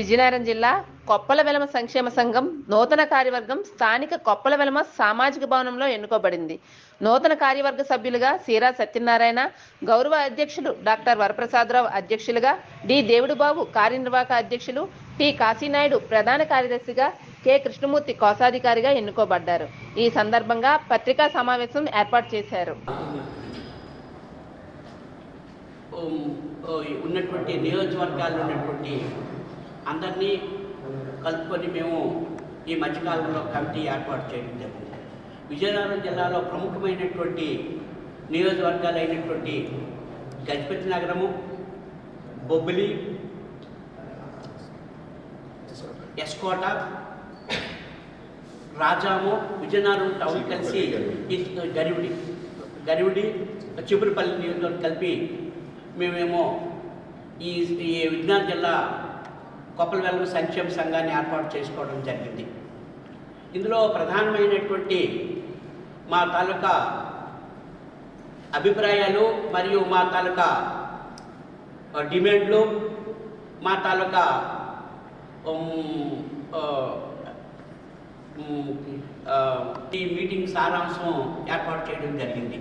విజయనగరం జిల్లా కొప్పలవెలమ సంక్షేమ సంఘం నూతన కార్యవర్గం స్థానిక కొప్పలవెలమ సామాజిక భవనంలో ఎన్నుకోబడింది. నూతన కార్యవర్గ సభ్యులుగా సీరా సత్యనారాయణ, గౌరవ అధ్యక్షులు డాక్టర్ వరప్రసాదరావు అధ్యక్షులుగా, డి దేవుడుబాబు కార్యనిర్వాహక అధ్యక్షులు, టి కాశీనాయుడు ప్రధాన కార్యదర్శిగా, కె కృష్ణమూర్తి కోశాధికారిగా ఎన్నుకోబడ్డారు. ఈ సందర్భంగా పత్రికా సమావేశం ఏర్పాటు చేశారు. ఉన్నటువంటి నియోజకవర్గాల్లో ఉన్నటువంటి అందరినీ కలుపుకొని మేము ఈ మధ్యకాలంలో కమిటీ ఏర్పాటు చేయడం జరిగింది. విజయనగరం జిల్లాలో ప్రముఖమైనటువంటి నియోజకవర్గాలు అయినటువంటి గజపతి నగరము, బొబ్బిలి, ఎస్కోట, రాజాము, విజయనగరం టౌన్ కలిసి గరివిడి, చిపురుపల్లి నియోజకవర్గం కలిపి మేమేమో ఈ విజయనగరం జిల్లా కొప్పలవెలమ సంక్షేమ సంఘాన్ని ఏర్పాటు చేసుకోవడం జరిగింది. ఇందులో ప్రధానమైనటువంటి మా తాలూకా అభిప్రాయాలు మరియు మా తాలూకా డిమాండ్లు, మా తాలూకా ఈ మీటింగ్ సారాంశం ఏర్పాటు చేయడం జరిగింది.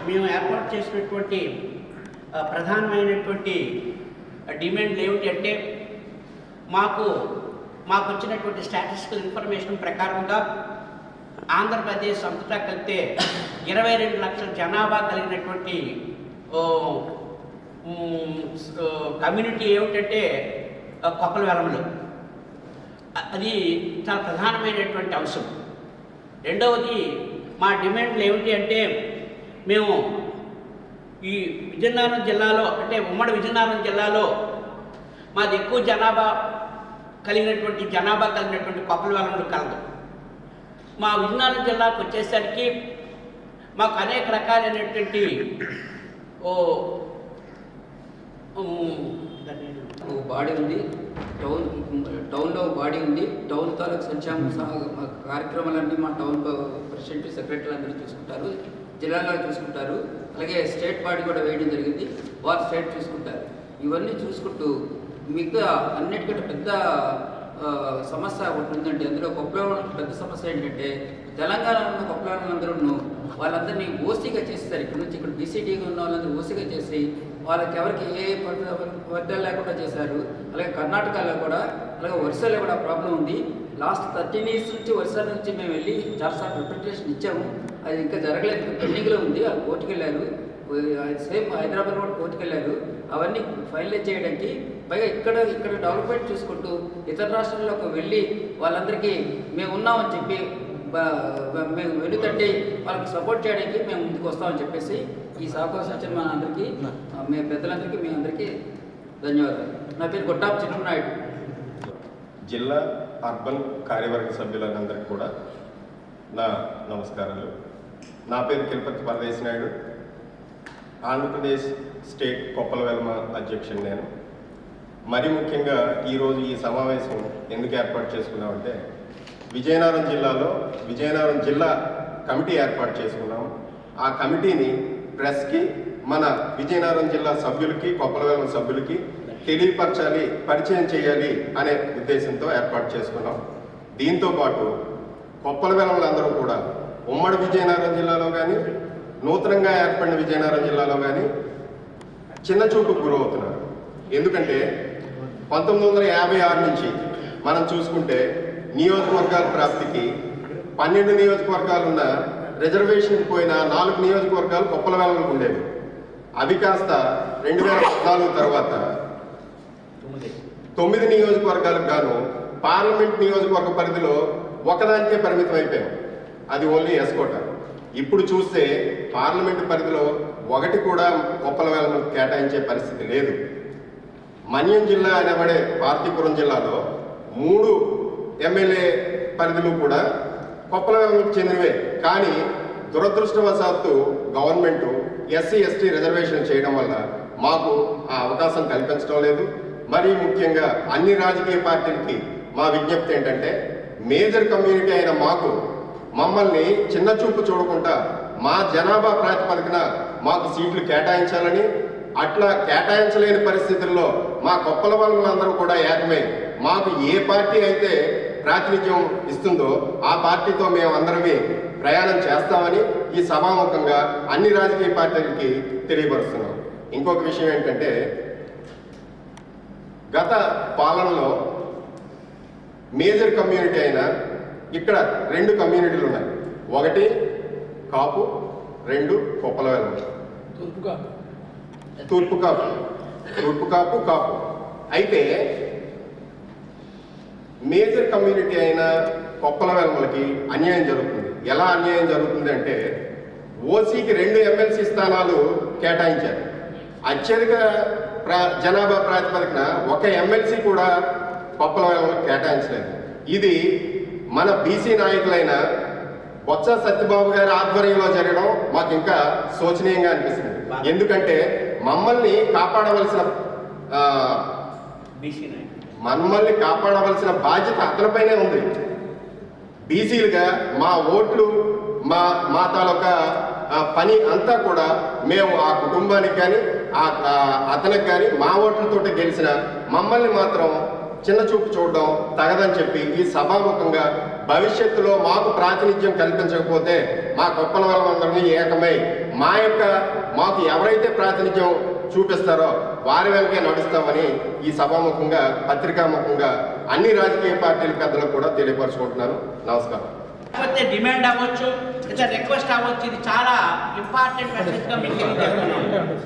మేము ఏర్పాటు చేసినటువంటి ప్రధానమైనటువంటి డిమాండ్లు ఏమిటంటే, మాకు వచ్చినటువంటి స్టాటిస్టికల్ ఇన్ఫర్మేషన్ ప్రకారంగా ఆంధ్రప్రదేశ్ అంతటా కలిపితే 22 లక్షల జనాభా కలిగినటువంటి కమ్యూనిటీ ఏమిటంటే కొప్పలవెలమలు. అది చాలా ప్రధానమైనటువంటి అంశం. రెండవది మా డిమాండ్లు ఏమిటి అంటే, మేము ఈ విజయనగరం జిల్లాలో అంటే ఉమ్మడి విజయనగరం జిల్లాలో మాది ఎక్కువ జనాభా కలిగినటువంటి కొప్పలవెలమలు కలదు. మా విజయనగరం జిల్లాకు వచ్చేసరికి మాకు అనేక రకాలైనటువంటి బాడీ ఉంది, టౌన్లో బాడీ ఉంది. టౌన్ తాలూకు సంక్షేమ కార్యక్రమాలన్నీ మా టౌన్ ప్రెసిడెంట్, సెక్రటరీలు అందరూ చూసుకుంటారు, జిల్లాలో చూసుకుంటారు. అలాగే స్టేట్ బాడీ కూడా వేయడం జరిగింది, వారు స్టేట్ చూసుకుంటారు. ఇవన్నీ చూసుకుంటూ మిగతా అన్నిటికంటే పెద్ద సమస్య ఒకటి ఉందండి. అందులో కొప్పలవెలమ పెద్ద సమస్య ఏంటంటే, తెలంగాణలో ఉన్న కొప్పలవెలమందరూ వాళ్ళందరినీ ఓసీగా చేస్తారు. ఇక్కడ నుంచి ఇక్కడ బీసీడీగా ఉన్న వాళ్ళందరూ ఓసీగా చేసి వాళ్ళకి ఎవరికి ఏ వర్గాలు లేకుండా చేశారు. అలాగే కర్ణాటకలో కూడా, అలాగే ఒరిస్సాలో కూడా ప్రాబ్లం ఉంది. లాస్ట్ 13 years నుంచి ఒరిస్సా నుంచి మేము వెళ్ళి చాలాసార్లు రిప్రజెంటేషన్ ఇచ్చాము. అది ఇంకా జరగలేదు, పెండింగ్లో ఉంది. వాళ్ళు కోర్టుకు వెళ్ళారు, సేమ్ హైదరాబాద్ కూడా కోర్టుకు వెళ్ళారు. అవన్నీ ఫైనలైజ్ చేయడానికి, పైగా ఇక్కడ డెవలప్మెంట్ చూసుకుంటూ ఇతర రాష్ట్రాల్లోకి వెళ్ళి వాళ్ళందరికీ మేము ఉన్నామని చెప్పి మేము వెనుతండి వాళ్ళకి సపోర్ట్ చేయడానికి మేము ముందుకు వస్తామని చెప్పేసి ఈ అవకాశం వచ్చిన మన అందరికీ, మీ పెద్దలందరికీ, మీ అందరికీ ధన్యవాదాలు. నా పేరు గొట్టాపు చిన్ననాయుడు. జిల్లా అర్బన్ కార్యవర్గ సభ్యులందరికీ కూడా నా నమస్కారాలు. నా పేరు తిరుపతి పరదేశ్ నాయుడు, ఆంధ్రప్రదేశ్ స్టేట్ కొప్పలవెలమ అధ్యక్షుడు నేను. మరి ముఖ్యంగా ఈరోజు ఈ సమావేశం ఎందుకు ఏర్పాటు చేసుకున్నామంటే, విజయనగరం జిల్లాలో విజయనగరం జిల్లా కమిటీ ఏర్పాటు చేసుకున్నాం. ఆ కమిటీని ప్రెస్కి, మన విజయనగరం జిల్లా సభ్యులకి, కొప్పలవెలమ సభ్యులకి తెలియపరచాలి, పరిచయం చేయాలి అనే ఉద్దేశంతో ఏర్పాటు చేసుకున్నాం. దీంతోపాటు కొప్పలవెలమలందరూ కూడా ఉమ్మడి విజయనగరం జిల్లాలో కానీ, నూతనంగా ఏర్పడిన విజయనగరం జిల్లాలో కానీ చిన్న చూపుకు గురవుతున్నారు. ఎందుకంటే 1956 నుంచి మనం చూసుకుంటే నియోజకవర్గాల ప్రాప్తికి 12 నియోజకవర్గాలున్న రిజర్వేషన్కి పోయిన 4 నియోజకవర్గాలు కొప్పలవెలమలకు ఉండేవి. అవి కాస్త 2014 తర్వాత 9 నియోజకవర్గాలకు గాను పార్లమెంట్ నియోజకవర్గ పరిధిలో ఒకదానికే పరిమితం అయిపోయాం. అది ఓన్లీ ఎస్కోట. ఇప్పుడు చూస్తే పార్లమెంటు పరిధిలో ఒకటి కూడా కొప్పలవెలమకు కేటాయించే పరిస్థితి లేదు. మన్యం జిల్లా అనబడే పార్తీపురం జిల్లాలో 3 ఎమ్మెల్యే పరిధులు కూడా కొప్పలవెలమకు చెందినవే. కానీ దురదృష్టవశాత్తు గవర్నమెంటు ఎస్సీ ఎస్టీ రిజర్వేషన్ చేయడం వల్ల మాకు ఆ అవకాశం కల్పించడం లేదు. మరీ ముఖ్యంగా అన్ని రాజకీయ పార్టీలకి మా విజ్ఞప్తి ఏంటంటే, మేజర్ కమ్యూనిటీ అయిన మమ్మల్ని చిన్న చూపు చూడకుండా మా జనాభా ప్రాతిపదికన మాకు సీట్లు కేటాయించాలని, అట్లా కేటాయించలేని పరిస్థితుల్లో మా కొప్పల వాళ్ళందరూ కూడా ఏకమై మాకు ఏ పార్టీ అయితే ప్రాతినిధ్యం ఇస్తుందో ఆ పార్టీతో మేము అందరమే ప్రయాణం చేస్తామని ఈ సభాముఖంగా అన్ని రాజకీయ పార్టీలకి తెలియపరుస్తున్నాం. ఇంకొక విషయం ఏంటంటే, గత పాలనలో మేజర్ కమ్యూనిటీ అయిన ఇక్కడ 2 కమ్యూనిటీలు ఉన్నాయి. ఒకటి కాపు, 2 కొప్పల వెలమ. తూర్పు కాపు. అయితే మేజర్ కమ్యూనిటీ అయిన కొప్పల వెలమలకి అన్యాయం జరుగుతుంది. ఎలా అన్యాయం జరుగుతుంది అంటే, ఓసీకి 2 ఎమ్మెల్సీ స్థానాలు కేటాయించారు. అత్యధిక జనాభా ప్రాతిపదికన ఒక ఎమ్మెల్సీ కూడా కొప్పల వెలమలకు కేటాయించలేదు. ఇది మన బీసీ నాయకులైన బొత్స సత్యబాబు గారి ఆధ్వర్యంలో జరగడం మాకు ఇంకా శోచనీయంగా అనిపిస్తుంది. ఎందుకంటే మమ్మల్ని కాపాడవలసిన బాధ్యత అతనిపైనే ఉంది. బీసీలుగా మా ఓట్లు మా తాలూకా పని అంతా కూడా మేము ఆ కుటుంబానికి కానీ అతనికి కానీ మా ఓట్లతోటి గెలిచిన మమ్మల్ని మాత్రం చిన్న చూపు చూడడం తగదని చెప్పి ఈ సభాముఖంగా భవిష్యత్తులో మాకు ప్రాతినిధ్యం కల్పించకపోతే మా కొప్పల వాళ్ళందరినీ ఏకమై మాకు ఎవరైతే ప్రాతినిధ్యం చూపిస్తారో వారి వెనకే నడుస్తామని ఈ సభాముఖంగా పత్రికాముఖంగా అన్ని రాజకీయ పార్టీల పెద్దలకు కూడా తెలియపరచుకుంటున్నాను. నమస్కారం. డిమాండ్ అవ్వచ్చు, లేదా రిక్వెస్ట్ అవ్వచ్చు, ఇది చాలా ఇంపార్టెంట్ మెసేజ్గా మీకు తెలియజేస్తున్నాను.